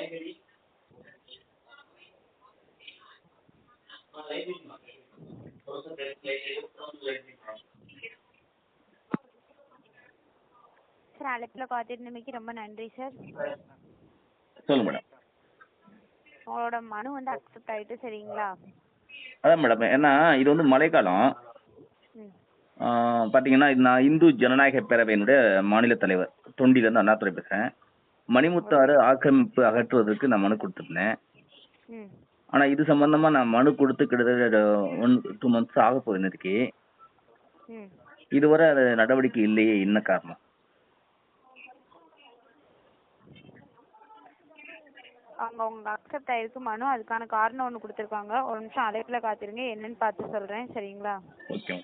Sir அழைப்பில் காத்திருந்தமைக்கு ரொம்ப நன்றி சார். சொல்லுங்க மேடம். உங்களோட மனு வந்து அக்செப்ட் ஆயிட்டு சரிங்களா? அதான் மேடம், ஏன்னா இது வந்து மழைக்காலம். ம் பார்த்தீங்கன்னா இது நான் இந்து ஜனநாயக பேரவையினுடைய மாநில தலைவர் தொண்டியிலேருந்து அண்ணாதுரை பேசுகிறேன். மணிமுத்தாறு ஆக்கிரமிப்பு அகற்றுவதற்கு நான் மனு கொடுத்துருந்தேன். ம் ஆனால் இது சம்பந்தமா நான் மனு கொடுத்து கிட்டத்தட்ட 2 months ஆக போகுது இன்னைக்கு. ம் இதுவரை அது நடவடிக்கை இல்லையே, என்ன காரணம்? அவங்க அக்செப்ட் ஆயிருக்கு மனு, அதுக்கான காரணம் ஒன்று கொடுத்துருக்காங்க. ஒரு நிமிஷம் அழைப்பில் காத்திருங்க, என்னன்னு பார்த்து சொல்கிறேன் சரிங்களா? ஓகே.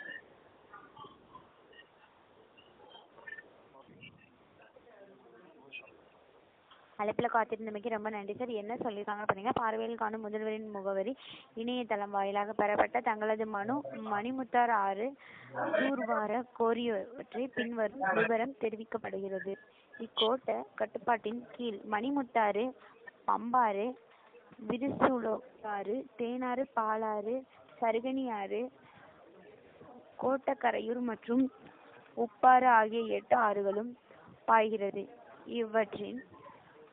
அழைப்பில் காத்திருந்தமைக்கு ரொம்ப நன்றி சார். என்ன சொல்லியிருக்காங்க பார்த்தீங்கன்னா, பார்வையில் காணும் முதல்வரின் முகவரி இணையதளம் வாயிலாக பெறப்பட்ட தங்களது மனு மணிமுத்தாறு ஆறு தூர்வார கோரியவற்றை பின்வரும் விவரம் தெரிவிக்கப்படுகிறது. இக்கோட்ட கட்டுப்பாட்டின் கீழ் மணிமுத்தாறு, பம்பாறு, விருசுலோத்தாறு, தேனாறு, பாலாறு, சருகனியாறு, கோட்டக்கரையூர் மற்றும் உப்பாறு ஆகிய 8 ஆறுகளும் பாய்கிறது. இவற்றின்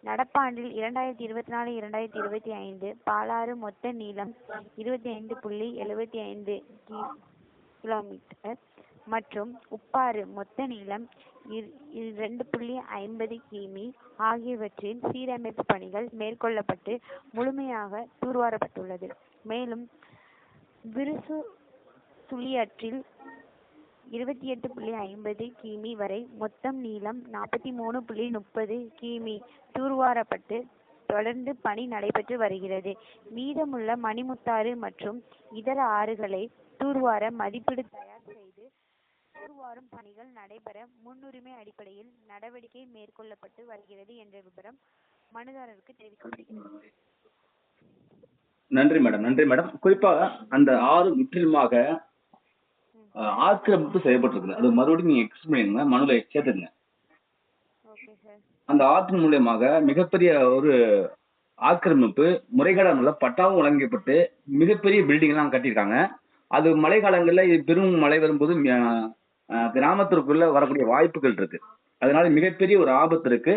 நடப்பாண்டில் 2024-2025 பாலாறு மொத்த நீளம் 25.75 கிலோமீட்டர் மற்றும் உப்பாறு மொத்த நீளம் 2.50 கிமீ ஆகியவற்றின் சீரமைப்பு பணிகள் மேற்கொள்ளப்பட்டு முழுமையாக தூர்வாரப்பட்டுள்ளது. மேலும் விருசுலியாற்றில் 28.50 கிமீ வரை மொத்தம் நீளம் 43.30 கிமீ தூர்வாரப்பட்டு தொடர்ந்து பணி நடைபெற்று வருகிறது. மீதமுள்ள மணிமுத்தாறு மற்றும் இதர ஆறுகளை தூர்வார மதிப்பீடு தயார் செய்து தூர்வாரும் பணிகள் நடைபெற முன்னுரிமை அடிப்படையில் நடவடிக்கை மேற்கொள்ளப்பட்டு வருகிறது என்ற விவரம் மனுதாரருக்கு தெரிவிக்கப்படுகிறது. நன்றி மேடம், நன்றி மேடம். குறிப்பாக அந்த ஆறு முற்றிலுமாக ஆக்கிரமிப்பு செய்யப்பட்டிருக்கு. அது மறுபடியும் நீங்க எக்ஸ்பிளைன் பண்ணுங்க, மனுல சேர்த்துங்க. அந்த ஆற்றின் மூலியமாக மிகப்பெரிய ஒரு ஆக்கிரமிப்பு முறைகேடான பட்டாவும் வழங்கப்பட்டு மிகப்பெரிய பில்டிங் எல்லாம் கட்டியிருக்காங்க. அது மழை காலங்களில் பெரும் மழை வரும்போது கிராமத்திற்குள்ள வரக்கூடிய வாய்ப்புகள் இருக்கு. அதனால மிகப்பெரிய ஒரு ஆபத்து இருக்கு.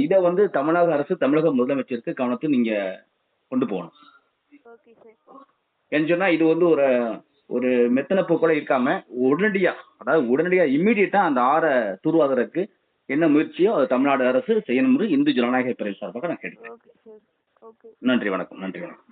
இதை வந்து தமிழக அரசு, தமிழக முதலமைச்சருக்கு கவனத்தை நீங்க கொண்டு போகணும். ஏன்னு சொன்னா இது வந்து ஒரு மெத்தனப்போ கூட இருக்காம உடனடியா இம்மீடியட்டா அந்த ஆறை தூர்வாதற்கு என்ன முயற்சியோ அது தமிழ்நாடு அரசு செய்யணும் இந்து ஜனநாயக பேரவை சார்பாக நான் கேட்கிறேன். நன்றி, வணக்கம். நன்றி, வணக்கம்.